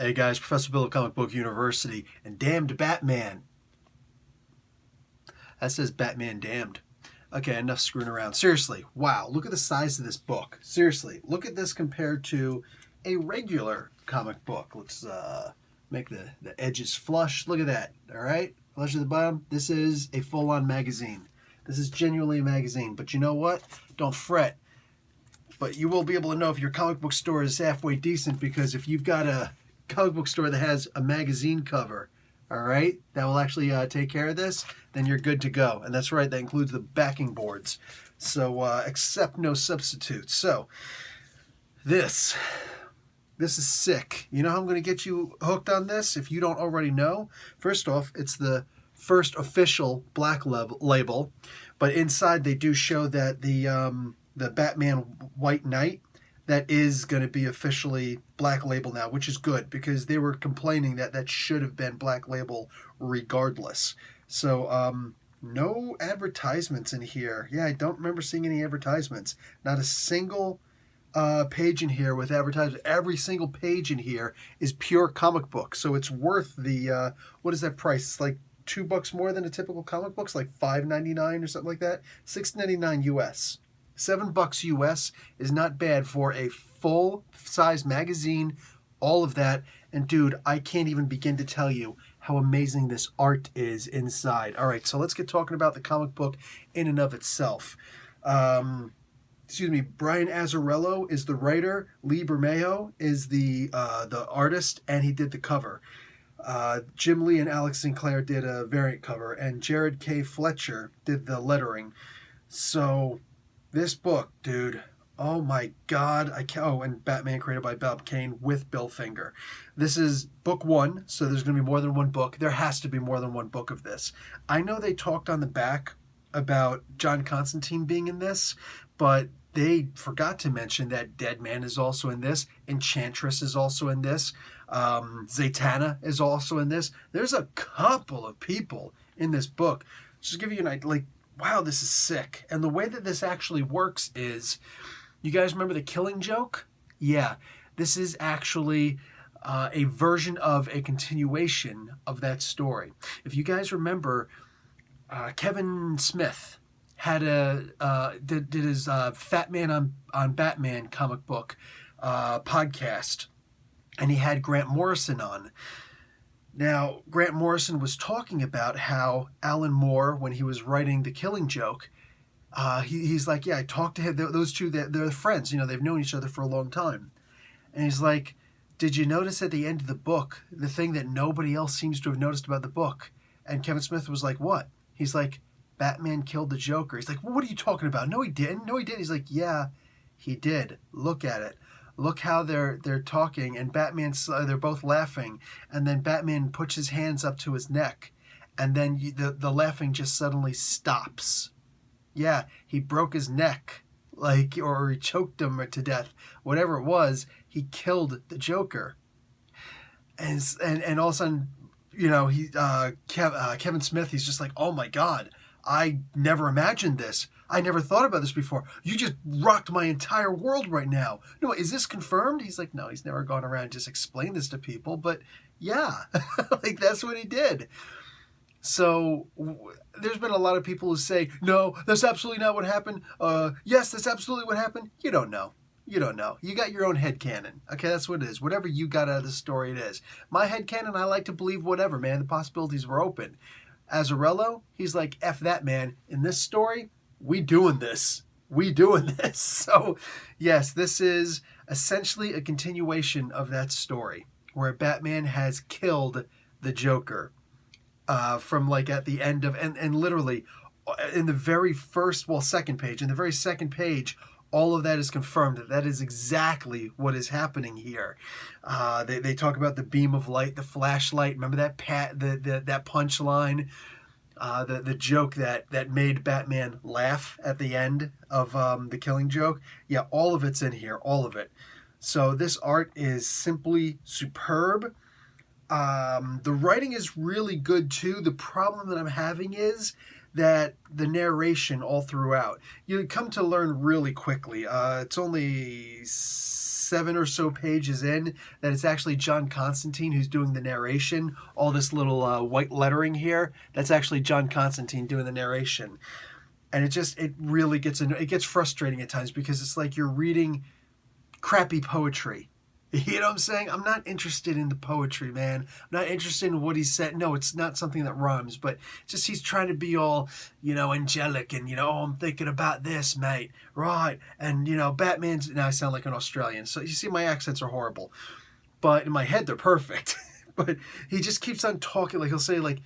Hey guys, Professor Bill of Comic Book University, and damned Batman. That says Batman damned. Okay, enough screwing around. Seriously, wow, look at the size of this book. Seriously, look at this compared to a regular comic book. Let's make the edges flush. Look at that, all right? Flush at the bottom. This is a full-on magazine. This is genuinely a magazine, but you know what? Don't fret. But you will be able to know if your comic book store is halfway decent, because if you've got a comic book store that has a magazine cover, all right, that will actually take care of this, then you're good to go. And that's right, that includes the backing boards. So accept no substitutes. So this is sick. You know how I'm going to get you hooked on this if you don't already know? First off, it's the first official black label, but inside they do show that the Batman White Knight, that is going to be officially black label now, which is good, because they were complaining that that should have been black label regardless. So no advertisements in here. Yeah, I don't remember seeing any advertisements. Not a single page in here with advertisements. Every single page in here is pure comic book. So it's worth the, what is that price? It's like $2 more than a typical comic book. It's like $5.99 or something like that. $6.99 US. $7 US is not bad for a full-size magazine, all of that. And dude, I can't even begin to tell you how amazing this art is inside. All right, so let's get talking about the comic book in and of itself. Brian Azzarello is the writer. Lee Bermejo is the artist, and he did the cover. Jim Lee and Alex Sinclair did a variant cover, and Jared K. Fletcher did the lettering. So this book, dude, oh my God. And Batman created by Bob Kane with Bill Finger. This is book one, so there's going to be more than one book. There has to be more than one book of this. I know they talked on the back about John Constantine being in this, but they forgot to mention that Deadman is also in this. Enchantress is also in this. Zatanna is also in this. There's a couple of people in this book. Just to give you an idea, like, wow, this is sick. And the way that this actually works is, you guys remember The Killing Joke? Yeah, this is actually a version of a continuation of that story. If you guys remember, Kevin Smith had did his Fat Man on Batman comic book podcast, and he had Grant Morrison on. Now, Grant Morrison was talking about how Alan Moore, when he was writing The Killing Joke, he's like, yeah, I talked to him. Those two, they're friends. You know, they've known each other for a long time. And he's like, did you notice at the end of the book, the thing that nobody else seems to have noticed about the book? And Kevin Smith was like, what? He's like, Batman killed the Joker. He's like, well, what are you talking about? No, he didn't. No, he didn't. He's like, yeah, he did. Look at it. Look how they're talking, and they're both laughing, and then Batman puts his hands up to his neck, and then the laughing just suddenly stops. Yeah, he broke his neck, or he choked him to death, whatever it was. He killed the Joker, and all of a sudden, you know, Kevin Smith, he's just like, oh my God, I never imagined this. I never thought about this before. You just rocked my entire world right now. No, is this confirmed? He's like, no, he's never gone around and just explained this to people. But yeah, like that's what he did. So there's been a lot of people who say, no, that's absolutely not what happened. Yes, that's absolutely what happened. You don't know. You don't know. You got your own headcanon. Okay, that's what it is. Whatever you got out of the story, it is. My headcanon, I like to believe whatever, man. The possibilities were open. Azzarello, he's like, F that, man. In this story, we doing this. So, yes, this is essentially a continuation of that story where Batman has killed the Joker from like at the end of, and literally in the very second page, in the very second page, all of that is confirmed. That is exactly what is happening here. They talk about the beam of light, the flashlight. Remember that that punchline? The joke that made Batman laugh at the end of The Killing Joke. Yeah, all of it's in here, all of it. So this art is simply superb. The writing is really good too. The problem that I'm having is that the narration all throughout, you come to learn really quickly. It's only 7 or so pages in that it's actually John Constantine who's doing the narration. All this little white lettering here, that's actually John Constantine doing the narration. And it really gets frustrating at times because it's like you're reading crappy poetry. You know what I'm saying? I'm not interested in the poetry, man. I'm not interested in what he said. No, it's not something that rhymes, but just he's trying to be all, angelic and, oh, I'm thinking about this, mate. Right. And, Batman's, now I sound like an Australian. So you see, my accents are horrible. But in my head, they're perfect. But he just keeps on talking. Like he'll say, like,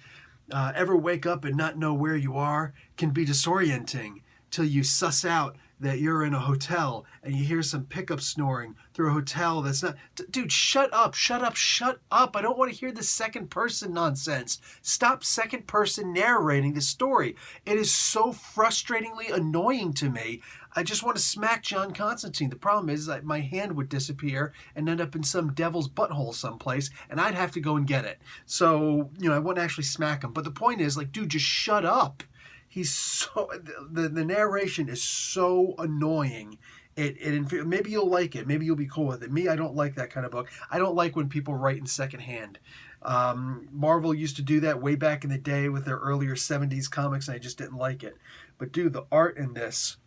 ever wake up and not know where you are can be disorienting till you suss out that you're in a hotel and you hear some pickup snoring through a hotel that's not... Dude, shut up. I don't want to hear the second person nonsense. Stop second person narrating the story. It is so frustratingly annoying to me. I just want to smack John Constantine. The problem is that my hand would disappear and end up in some devil's butthole someplace, and I'd have to go and get it. So, I wouldn't actually smack him. But the point is, like, dude, just shut up. He's so... The narration is so annoying. Maybe you'll like it. Maybe you'll be cool with it. Me, I don't like that kind of book. I don't like when people write in secondhand. Marvel used to do that way back in the day with their earlier 70s comics, and I just didn't like it. But, dude, the art in this...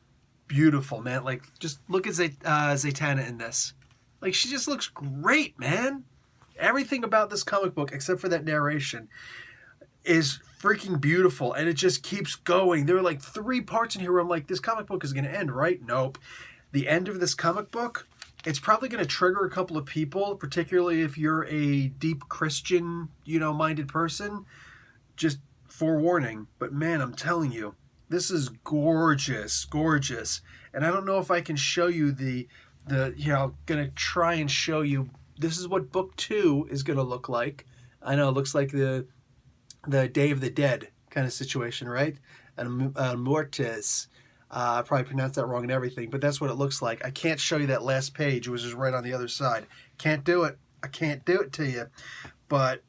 beautiful, man. Like, just look at Zatanna in this. Like, she just looks great, man. Everything about this comic book, except for that narration, is freaking beautiful, and it just keeps going. There are like 3 parts in here where I'm like, this comic book is going to end, right? Nope. The end of this comic book, it's probably going to trigger a couple of people, particularly if you're a deep Christian, minded person. Just forewarning. But man, I'm telling you, this is gorgeous. And I don't know if I can show you I'm going to try and show you, this is what book 2 is going to look like. I know it looks like the Day of the Dead kind of situation, right? And Mortis. I probably pronounced that wrong and everything, but that's what it looks like. I can't show you that last page. It was just right on the other side. Can't do it. I can't do it to you. But,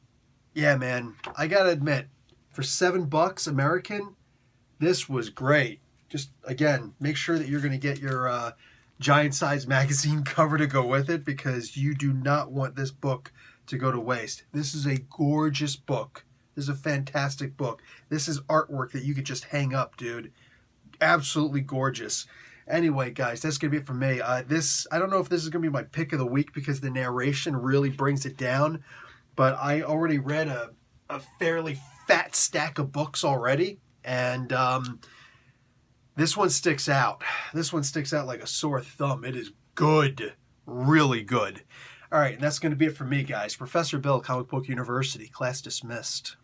yeah, man, I got to admit, for $7 American, this was great. Just, again, make sure that you're going to get your giant size magazine cover to go with it, because you do not want this book to go to waste. This is a gorgeous book. This is a fantastic book. This is artwork that you could just hang up, dude. Absolutely gorgeous. Anyway, guys, that's going to be it for me. I don't know if this is going to be my pick of the week because the narration really brings it down, but I already read a fairly fat stack of books already, and this one sticks out. This one sticks out like a sore thumb. It is good. Really good. All right, and that's going to be it for me, guys. Professor Bill, Comic Book University. Class dismissed.